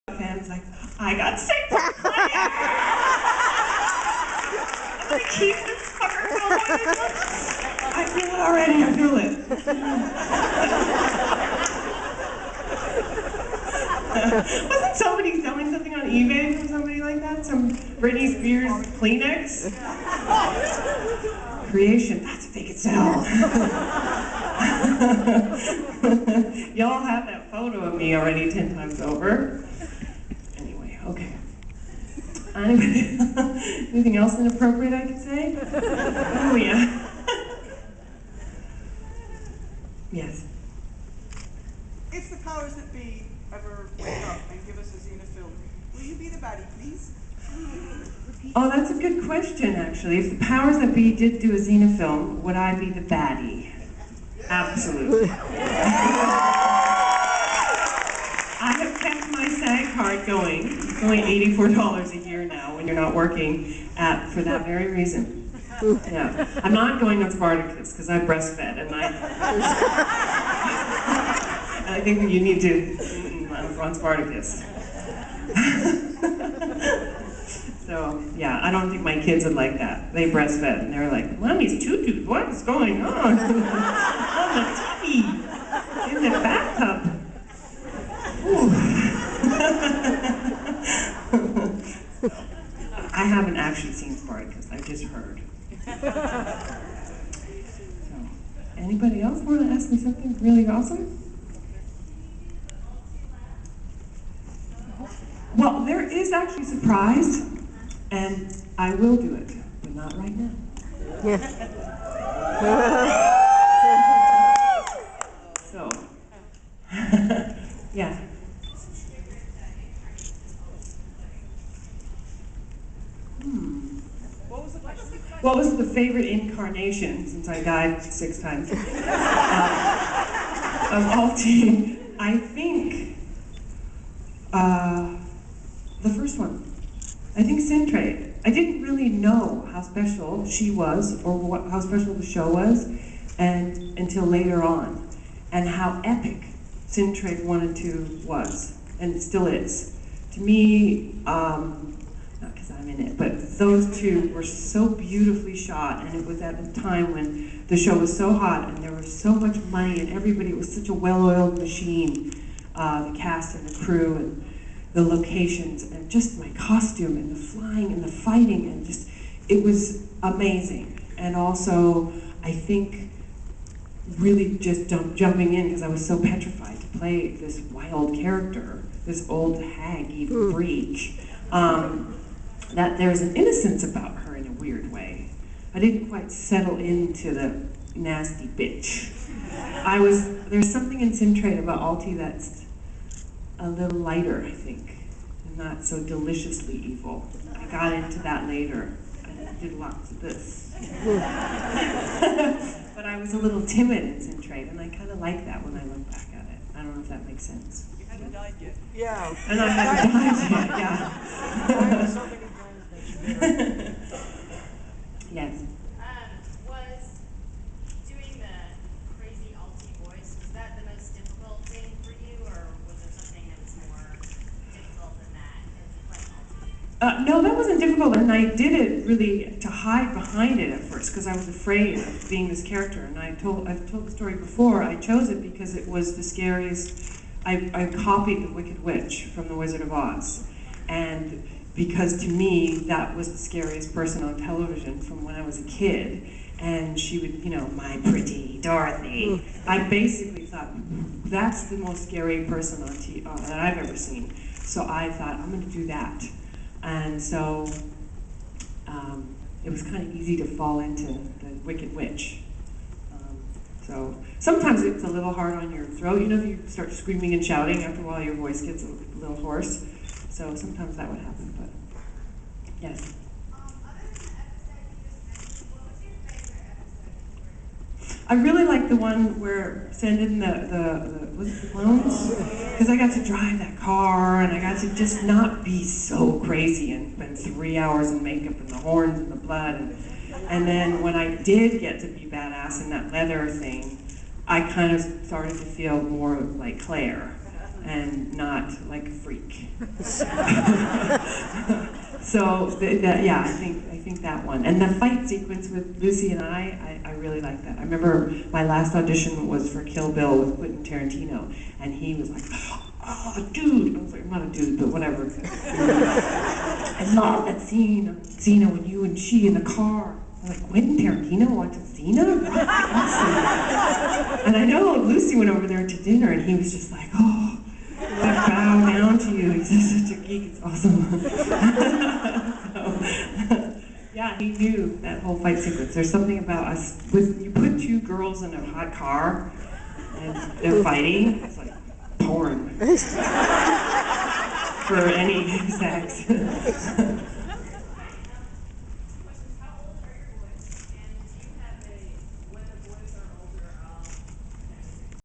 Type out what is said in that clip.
Fans like, I got sick from Claire! I'm gonna keep this fucker going. I feel it already, I feel it. Wasn't somebody selling something on eBay from somebody like that? Some Britney Spears Kleenex? Creation, that's what they could sell. Y'all have that photo of me already 10 times over. Anyway, okay. Anybody, anything else inappropriate I could say? Oh yeah. Yes. If the powers that be ever wake up and give us a Xena film, will you be the baddie, please? Oh, that's a good question, actually. If the powers that be did do a Xena film, would I be the baddie? Absolutely. I have kept my SAG card going. It's only $84 a year now when you're not working for that very reason. Yeah. I'm not going on Spartacus because I breastfed and I think that you need to on Spartacus. So, yeah, I don't think my kids would like that. They breastfed, and they're like, Mommy's tutu, what is going on? On the TV, in the bathtub. I haven't actually seen Spartacus, I just heard. So, anybody else want to ask me something really awesome? Well, there is actually a surprise. And I will do it, but not right now. So, yeah. What was the favorite incarnation, since I died 6 times, of Alti? I think the first one. I think Sintrade. I didn't really know how special she was or how special the show was until later on, and how epic Sintrade 1 and 2 was, and it still is. To me, not because I'm in it, but those two were so beautifully shot, and it was at a time when the show was so hot and there was so much money and everybody, it was such a well-oiled machine, the cast and the crew and the locations, and just my costume, and the flying, and the fighting, and just, it was amazing. And also, I think, really just jumping in, because I was so petrified to play this wild character, this old hag, evil freak, that there's an innocence about her in a weird way. I didn't quite settle into the nasty bitch. There's something in Sintrade about Alti that's a little lighter, I think, and not so deliciously evil. I got into that later. I did lots of this. But I was a little timid in Sintrade, and I kind of like that when I look back at it. I don't know if that makes sense. You haven't died yet. Yeah. And I haven't died yet, yeah. Yes. Was doing the crazy Alti voice, was that the most difficult thing for you, or was there something that was more difficult than that as playing Alti? No, that wasn't difficult, and I did it really to hide behind it at first, because I was afraid of being this character, and I've told the story before. I chose it because it was the scariest. I copied the Wicked Witch from The Wizard of Oz, and because to me, that was the scariest person on television from when I was a kid. And she would, you know, my pretty Dorothy. I basically thought, that's the most scary person on TV that I've ever seen. So I thought, I'm gonna do that. And so it was kind of easy to fall into the Wicked Witch. So sometimes it's a little hard on your throat. You know, if you start screaming and shouting, after a while your voice gets a little hoarse. So sometimes that would happen, but yes. I really like the one where sending was it the clones? Because I got to drive that car, and I got to just not be so crazy and spend 3 hours in makeup and the horns and the blood. And then when I did get to be badass in that leather thing, I kind of started to feel more like Claire. and not like a freak. So yeah, I think that one. And the fight sequence with Lucy and I really like that. I remember my last audition was for Kill Bill with Quentin Tarantino, and he was like, "Oh, dude!" I was like, "I'm not a dude, but whatever." I love that scene of Xena when you and she in the car. I'm like, Quentin Tarantino watches Xena? Awesome. And I know Lucy went over there to dinner, and he was just like, "Oh, I bow down to you. He's just such a geek. It's awesome." So, yeah, he knew that whole fight sequence. There's something about us with you put two girls in a hot car and they're fighting. It's like porn for any sex.